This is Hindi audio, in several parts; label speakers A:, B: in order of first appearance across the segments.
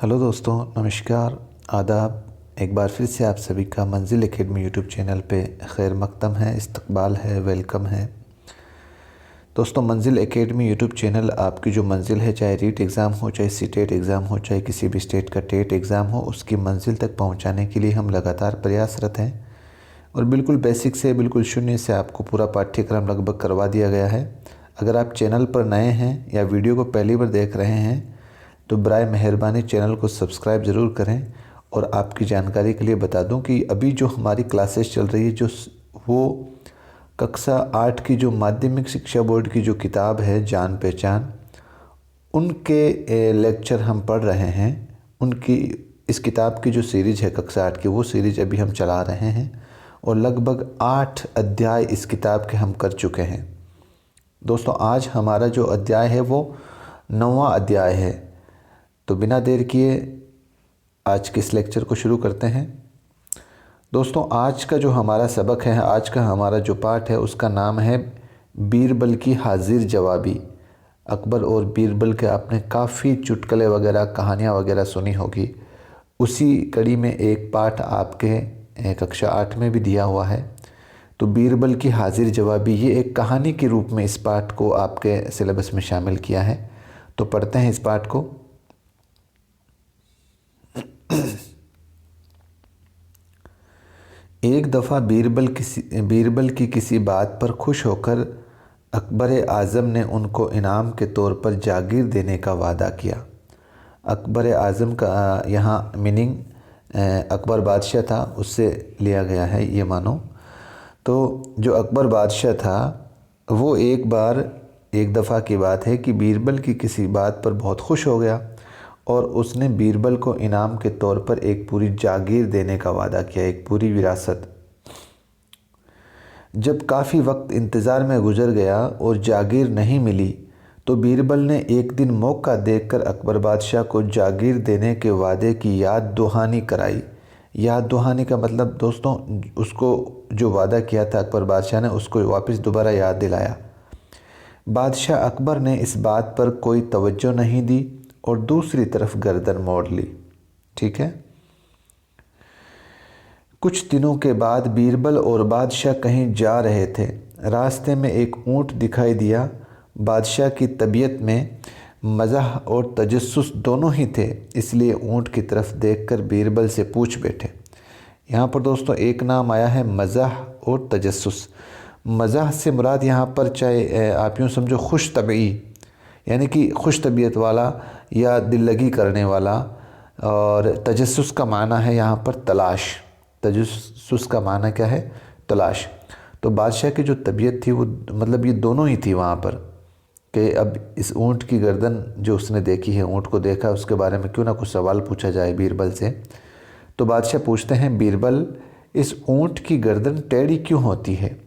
A: हेलो दोस्तों, नमस्कार, आदाब। एक बार फिर से आप सभी का मंजिल एकेडमी यूट्यूब चैनल पे खैर मकदम है, इस्तकबाल है, वेलकम है। दोस्तों, मंजिल एकेडमी यूट्यूब चैनल आपकी जो मंजिल है, चाहे रीट एग्ज़ाम हो, चाहे सीटेट एग्ज़ाम हो, चाहे किसी भी स्टेट का टेट एग्ज़ाम हो, उसकी मंजिल तक पहुंचाने के लिए हम लगातार प्रयासरत हैं। और बिल्कुल बेसिक से बिल्कुल शून्य से आपको पूरा पाठ्यक्रम लगभग करवा दिया गया है। अगर आप चैनल पर नए हैं या वीडियो को पहली बार देख रहे हैं तो बराए मेहरबानी चैनल को सब्सक्राइब ज़रूर करें। और आपकी जानकारी के लिए बता दूं कि अभी जो हमारी क्लासेस चल रही है वो कक्षा 8 की जो माध्यमिक शिक्षा बोर्ड की जो किताब है जान पहचान, उनके लेक्चर हम पढ़ रहे हैं। उनकी इस किताब की जो सीरीज़ है कक्षा 8 की, वो सीरीज़ अभी हम चला रहे हैं और लगभग 8 अध्याय इस किताब के हम कर चुके हैं। दोस्तों, आज हमारा जो अध्याय है वो 9वां अध्याय है। तो बिना देर किए आज के इस लेक्चर को शुरू करते हैं। दोस्तों, आज का जो हमारा सबक है, आज का हमारा जो पाठ है, उसका नाम है बीरबल की हाजिर जवाबी। अकबर और बीरबल के आपने काफ़ी चुटकुले वगैरह, कहानियाँ वगैरह सुनी होगी। उसी कड़ी में एक पाठ आपके कक्षा 8 में भी दिया हुआ है। तो बीरबल की हाजिर जवाबी, ये एक कहानी के रूप में इस पाठ को आपके सिलेबस में शामिल किया है। तो पढ़ते हैं इस पाठ को। एक दफ़ा बीरबल की किसी बात पर खुश होकर अकबर आज़म ने उनको इनाम के तौर पर जागीर देने का वादा किया। अकबर आज़म का यहाँ मीनिंग अकबर बादशाह था, उससे लिया गया है, ये मानो। तो जो अकबर बादशाह था वो एक दफ़ा की बात है कि बीरबल की किसी बात पर बहुत खुश हो गया और उसने बीरबल को इनाम के तौर पर एक पूरी जागीर देने का वादा किया, एक पूरी विरासत। जब काफ़ी वक्त इंतज़ार में गुजर गया और जागीर नहीं मिली तो बीरबल ने एक दिन मौका देखकर अकबर बादशाह को जागीर देने के वादे की याद दुहानी कराई। याद दुहानी का मतलब दोस्तों, उसको जो वादा किया था अकबर बादशाह ने, उसको वापस दोबारा याद दिलाया। बादशाह अकबर ने इस बात पर कोई तवज्जो नहीं दी और दूसरी तरफ गर्दन मोड़ ली। ठीक है। कुछ दिनों के बाद बीरबल और बादशाह कहीं जा रहे थे। रास्ते में एक ऊँट दिखाई दिया। बादशाह की तबीयत में मज़ाह और तजस्सुस दोनों ही थे, इसलिए ऊँट की तरफ देखकर बीरबल से पूछ बैठे। यहाँ पर दोस्तों एक नाम आया है मज़ाह और तजस्सुस। मज़ाह से मुराद यहाँ पर चाहे आप यूँ समझो खुश तबई, यानी कि खुश तबीयत वाला या दिल लगी करने वाला। और तजस्सुस का माना है यहाँ पर तलाश। तजस्सुस का माना क्या है? तलाश। तो बादशाह की जो तबीयत थी वो मतलब ये दोनों ही थी वहाँ पर कि अब इस ऊँट की गर्दन जो उसने देखी है, ऊँट को देखा, उसके बारे में क्यों ना कुछ सवाल पूछा जाए बीरबल से। तो बादशाह पूछते हैं, बीरबल, इस ऊँट की गर्दन टेढ़ी क्यों होती है?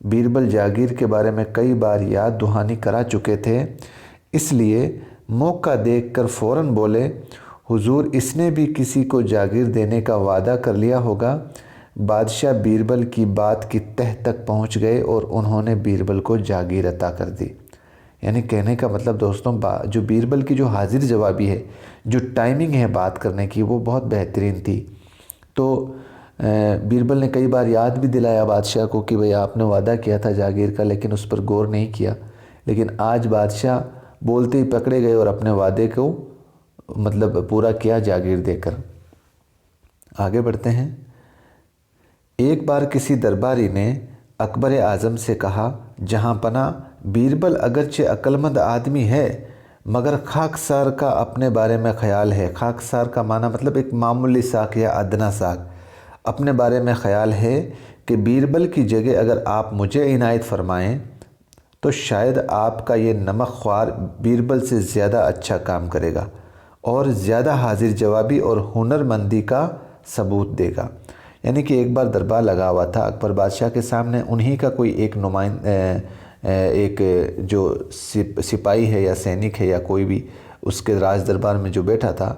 A: बीरबल जागीर के बारे में कई बार याद दुहानी करा चुके थे, इसलिए मौका देखकर फ़ौरन बोले, हुजूर, इसने भी किसी को जागीर देने का वादा कर लिया होगा। बादशाह बीरबल की बात की तह तक पहुंच गए और उन्होंने बीरबल को जागीर अता कर दी। यानी कहने का मतलब दोस्तों, जो बीरबल की जो हाजिर जवाबी है, जो टाइमिंग है बात करने की, वो बहुत बेहतरीन थी। तो बीरबल ने कई बार याद भी दिलाया बादशाह को कि भाई आपने वादा किया था जागीर का, लेकिन उस पर गौर नहीं किया। लेकिन आज बादशाह बोलते ही पकड़े गए और अपने वादे को मतलब पूरा किया जागीर देकर। आगे बढ़ते हैं। एक बार किसी दरबारी ने अकबर आज़म से कहा, जहाँ पना, बीरबल अगरचे अक्लमंद आदमी है मगर खाकसार का अपने बारे में ख्याल है। खाकसार का माना मतलब एक मामूली साख या अदना साख। अपने बारे में ख्याल है कि बीरबल की जगह अगर आप मुझे इनायत फरमाएं तो शायद आपका ये नमक ख्वार बीरबल से ज़्यादा अच्छा काम करेगा और ज़्यादा हाजिर जवाबी और हुनरमंदी का सबूत देगा। यानी कि एक बार दरबार लगा हुआ था अकबर बादशाह के सामने। उन्हीं का कोई एक एक जो सिपाही है या सैनिक है या कोई भी उसके राज दरबार में जो बैठा था,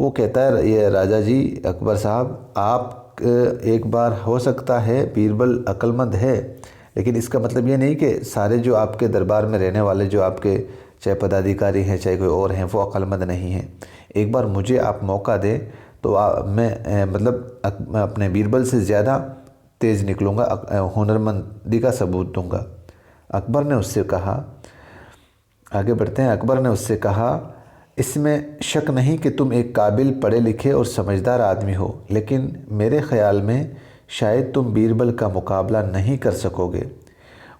A: वो कहता है, ये राजा जी, अकबर साहब, आप एक बार हो सकता है बीरबल अक्लमंद है, लेकिन इसका मतलब ये नहीं कि सारे जो आपके दरबार में रहने वाले, जो आपके चाहे पदाधिकारी हैं चाहे कोई और हैं, वो अक्लमंद नहीं हैं। एक बार मुझे आप मौका दे तो मैं अपने बीरबल से ज़्यादा तेज़ निकलूँगा, हुनरमंदी का सबूत दूँगा। अकबर ने उससे कहा, आगे बढ़ते हैं। अकबर ने उससे कहा, इसमें शक नहीं कि तुम एक काबिल, पढ़े लिखे और समझदार आदमी हो, लेकिन मेरे ख़्याल में शायद तुम बीरबल का मुकाबला नहीं कर सकोगे।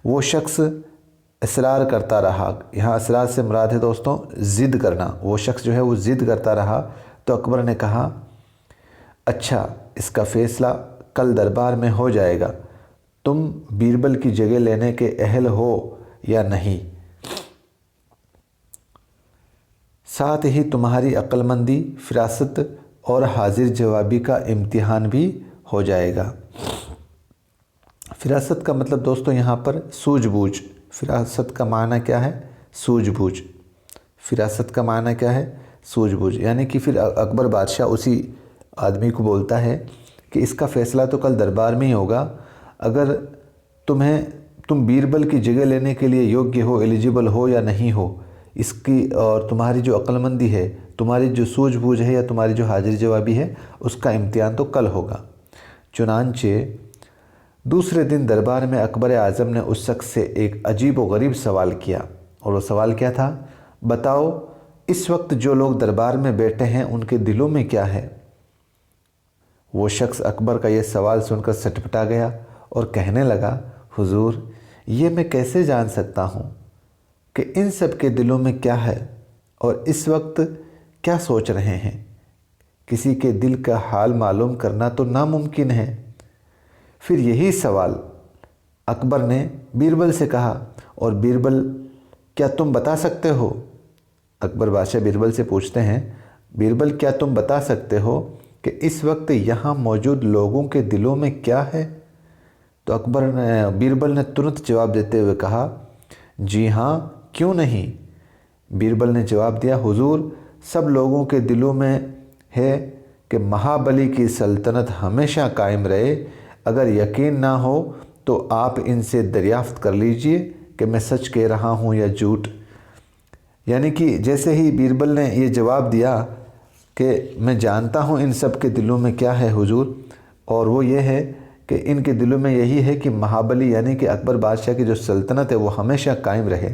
A: वो शख्स इसरार करता रहा। यहाँ इसरार से मुराद है दोस्तों ज़िद करना। वो शख्स जो है वो ज़िद करता रहा। तो अकबर ने कहा, अच्छा, इसका फ़ैसला कल दरबार में हो जाएगा। तुम बीरबल की जगह लेने के अहल हो या नहीं, साथ ही तुम्हारी अक्लमंदी, फिरासत और हाजिर जवाबी का इम्तिहान भी हो जाएगा। फिरासत का मतलब दोस्तों यहाँ पर सूझबूझ। फिरासत का माना क्या है? सूझबूझ। फिरासत का माना क्या है? सूझबूझ। यानी कि फिर अकबर बादशाह उसी आदमी को बोलता है कि इसका फ़ैसला तो कल दरबार में ही होगा। अगर तुम बीरबल की जगह लेने के लिए योग्य हो, एलिजिबल हो या नहीं हो, इसकी और तुम्हारी जो अक्लमंदी है, तुम्हारी जो सूझबूझ है या तुम्हारी जो हाजिर जवाबी है, उसका इम्तिहान तो कल होगा। चुनांचे दूसरे दिन दरबार में अकबर आज़म ने उस शख्स से एक अजीब व गरीब सवाल किया। और वो सवाल क्या था? बताओ, इस वक्त जो लोग दरबार में बैठे हैं उनके दिलों में क्या है? वो शख्स अकबर का ये सवाल सुनकर सटपटा गया और कहने लगा, हुजूर, ये मैं कैसे जान सकता हूँ कि इन सब के दिलों में क्या है और इस वक्त क्या सोच रहे हैं। किसी के दिल का हाल मालूम करना तो नामुमकिन है। फिर यही सवाल अकबर ने बीरबल से कहा, और बीरबल, क्या तुम बता सकते हो? अकबर बादशाह बीरबल से पूछते हैं, बीरबल, क्या तुम बता सकते हो कि इस वक्त यहाँ मौजूद लोगों के दिलों में क्या है? तो बीरबल ने तुरंत जवाब देते हुए कहा, जी हाँ, क्यों नहीं। बीरबल ने जवाब दिया, हुजूर, सब लोगों के दिलों में है कि महाबली की सल्तनत हमेशा कायम रहे। अगर यकीन ना हो तो आप इनसे दरियाफ्त कर लीजिए कि मैं सच कह रहा हूँ या झूठ। यानी कि जैसे ही बीरबल ने ये जवाब दिया कि मैं जानता हूँ इन सब के दिलों में क्या है हुजूर, और वो ये है कि इनके दिलों में यही है कि महाबली यानी कि अकबर बादशाह की जो सल्तनत है वो हमेशा कायम रहे।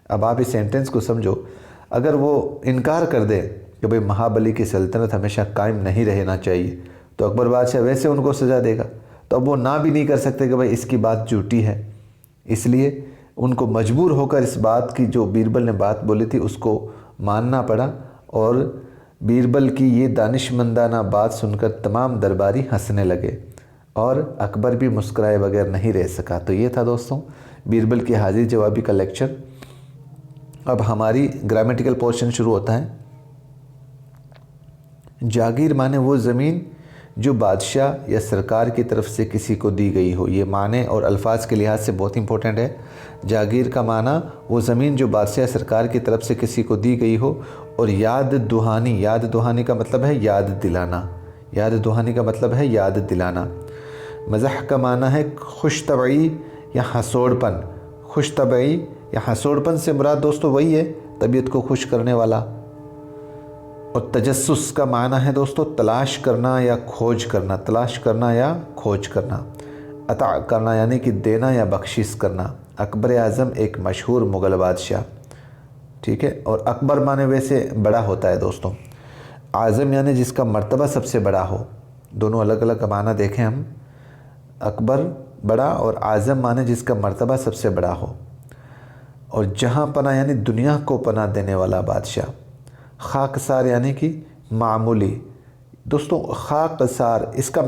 A: अब आप इस सेंटेंस को समझो। अगर वो इनकार कर दे कि भाई महाबली की सल्तनत हमेशा कायम नहीं रहना चाहिए, तो अकबर बादशाह वैसे उनको सज़ा देगा। तो अब वो ना भी नहीं कर सकते कि भाई इसकी बात झूठी है। इसलिए उनको मजबूर होकर इस बात की, जो बीरबल ने बात बोली थी, उसको मानना पड़ा। और बीरबल की ये दानिशमंदाना बात सुनकर तमाम दरबारी हंसने लगे और अकबर भी मुस्कुराए बगैर नहीं रह सका। तो ये था दोस्तों बीरबल की हाजिर जवाबी का लेक्चर। अब हमारी ग्रामेटिकल पोर्शन शुरू होता है। जागीर माने वो ज़मीन जो बादशाह या सरकार की तरफ से किसी को दी गई हो। ये माने और अल्फाज के लिहाज से बहुत इंपॉर्टेंट है। जागीर का माना वो ज़मीन जो बादशाह या सरकार की तरफ से किसी को दी गई हो। और याद दुहानी, याद दुहानी का मतलब है याद दिलाना। याद दुहानी का मतलब है याद दिलाना। मज़ाह का माना है खुश तबई या हंसोड़पन। खुश तबई या हंसोड़पन से मुराद दोस्तों वही है, तबीयत को खुश करने वाला। और तजस्सुस का माना है दोस्तों तलाश करना या खोज करना। तलाश करना या खोज करना। अता करना यानी कि देना या बख्शिश करना। अकबर आज़म एक मशहूर मुग़ल बादशाह, ठीक है। और अकबर माने वैसे बड़ा होता है दोस्तों। आज़म यानी जिसका मर्तबा सबसे बड़ा हो। दोनों अलग अलग माना देखें हम। अकबर बड़ा और आज़म माने जिसका मर्तबा सबसे बड़ा हो। और जहाँ पना यानी दुनिया को पनाह देने वाला बादशाह। खाकसार यानी कि मामूली। दोस्तों खाकसार, इसका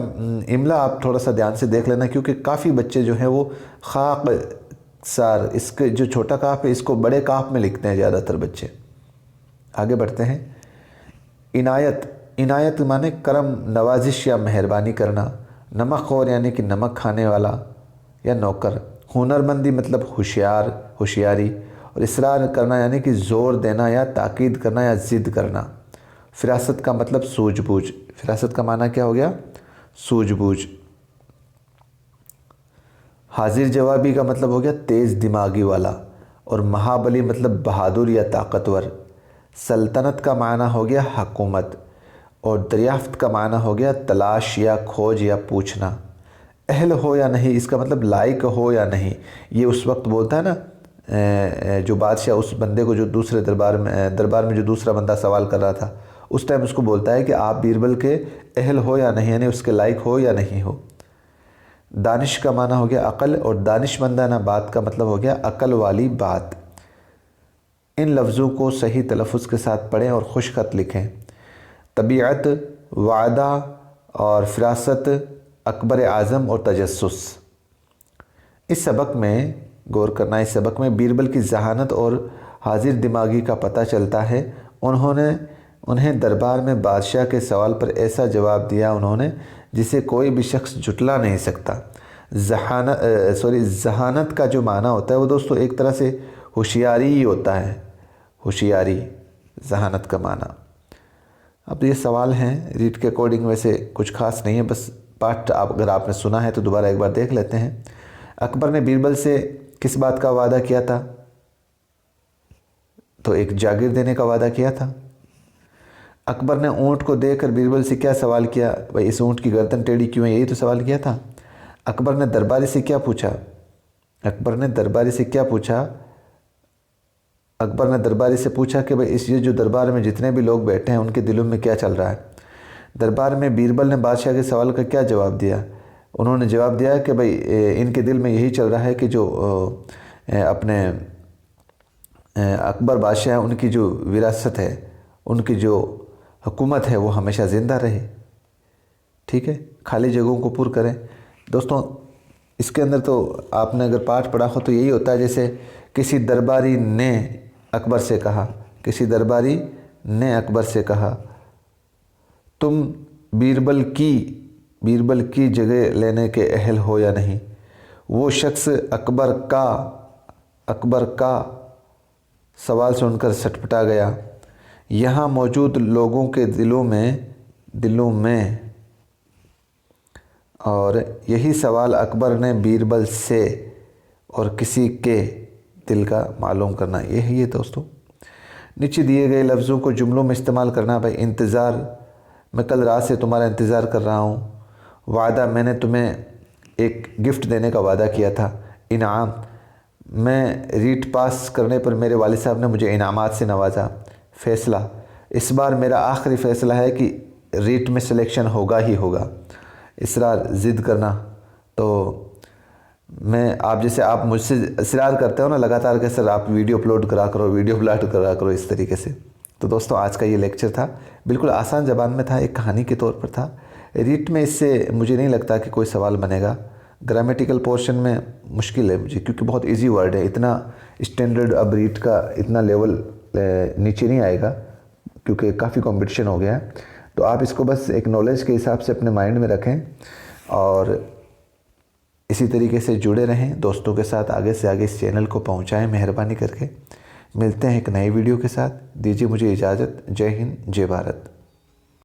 A: इमला आप थोड़ा सा ध्यान से देख लेना, क्योंकि काफ़ी बच्चे जो हैं वो खाकसार, इसके जो छोटा काफ है इसको बड़े काफ में लिखते हैं ज़्यादातर बच्चे। आगे बढ़ते हैं। इनायत, इनायत माने करम, नवाजिश या मेहरबानी करना। नमकखोर यानी कि नमक खाने वाला या नौकर। हुनरमंदी मतलब होशियार, होशियारी। और इसरार करना यानी कि ज़ोर देना या ताकीद करना या ज़िद करना। फिरासत का मतलब सूझबूझ। फिरासत का माना क्या हो गया? सूझबूझ। हाजिर जवाबी का मतलब हो गया तेज़ दिमागी वाला। और महाबली मतलब बहादुर या ताकतवर। सल्तनत का माना हो गया हुकूमत, और दरियाफ्त का माना हो गया तलाश या खोज या पूछना। अहल हो या नहीं, इसका मतलब लायक हो या नहीं। ये उस वक्त बोलता है ना, जो बादशाह उस बंदे को, जो दूसरे दरबार में जो दूसरा बंदा सवाल कर रहा था, उस टाइम उसको बोलता है कि आप बीरबल के अहल हो या नहीं, यानी उसके लायक हो या नहीं हो। दानिश का माना हो गया अक़ल, और दानिशमंदाना बात का मतलब हो गया अक़ल वाली बात। इन लफ्ज़ों को सही तलफ़ुज़ के साथ पढ़ें और खुश ख़त लिखें। तबीयत, वादा और फ़िरासत, अकबर आज़म और तजस्सुस। इस सबक में गौर करना, इस सबक में बीरबल की जहानत और हाजिर दिमागी का पता चलता है। उन्हें दरबार में बादशाह के सवाल पर ऐसा जवाब दिया उन्होंने जिसे कोई भी शख्स जुटला नहीं सकता। जहानत का जो माना होता है वो दोस्तों एक तरह से होशियारी ही होता है, होशियारी जहानत का माना। अब ये सवाल हैं रीड के अकॉर्डिंग, वैसे कुछ खास नहीं है, बस पाठ अगर आपने सुना है तो दोबारा एक बार देख लेते हैं। अकबर ने बीरबल से किस बात का वादा किया था? तो एक जागीर देने का वादा किया था। अकबर ने ऊँट को देखकर बीरबल से क्या सवाल किया? भाई इस ऊँट की गर्दन टेढ़ी क्यों है, यही तो सवाल किया था। अकबर ने दरबारी से क्या पूछा? अकबर ने दरबारी से क्या पूछा? अकबर ने दरबारी से पूछा कि भाई इस ये जो दरबार में जितने भी लोग बैठे हैं उनके दिलों में क्या चल रहा है। दरबार में बीरबल ने बादशाह के सवाल का क्या जवाब दिया? उन्होंने जवाब दिया कि भाई इनके दिल में यही चल रहा है कि जो अपने अकबर बादशाह है, उनकी जो विरासत है, उनकी जो हुकूमत है वो हमेशा ज़िंदा रहे। ठीक है, खाली जगहों को पूर्ण करें। दोस्तों इसके अंदर तो आपने अगर पाठ पढ़ा हो तो यही होता है, जैसे किसी दरबारी ने अकबर से कहा, किसी दरबारी ने अकबर से कहा, तुम बीरबल की जगह लेने के अहल हो या नहीं। वो शख्स अकबर का सवाल सुनकर सटपटा गया। यहाँ मौजूद लोगों के दिलों में और यही सवाल अकबर ने बीरबल से और किसी के दिल का मालूम करना, ये है ये दोस्तों। नीचे दिए गए लफ्ज़ों को जुमलों में इस्तेमाल करना। भाई इंतज़ार, मैं कल रात से तुम्हारा इंतज़ार कर रहा हूँ। वादा, मैंने तुम्हें एक गिफ्ट देने का वादा किया था। इनाम, मैं रीट पास करने पर मेरे वालिद साहब ने मुझे इनामात से नवाजा। फ़ैसला, इस बार मेरा आखिरी फ़ैसला है कि रीट में सिलेक्शन होगा ही होगा। इसरार, ज़िद करना, तो मैं आप जैसे आप मुझसे इसरार करते हो ना लगातार कि सर आप वीडियो अपलोड करा करो, इस तरीके से। तो दोस्तों आज का ये लेक्चर था, बिल्कुल आसान ज़बान में था, एक कहानी के तौर पर था। रीट में इससे मुझे नहीं लगता कि कोई सवाल बनेगा। ग्रामेटिकल पोर्शन में मुश्किल है मुझे, क्योंकि बहुत इजी वर्ड है। इतना स्टैंडर्ड अब रीट का इतना लेवल नीचे नहीं आएगा, क्योंकि काफ़ी कंपटीशन हो गया है। तो आप इसको बस एक नॉलेज के हिसाब से अपने माइंड में रखें और इसी तरीके से जुड़े रहें दोस्तों के साथ। आगे से आगे इस चैनल को पहुंचाएं मेहरबानी करके। मिलते हैं एक नई वीडियो के साथ। दीजिए मुझे इजाज़त। जय हिंद, जय भारत।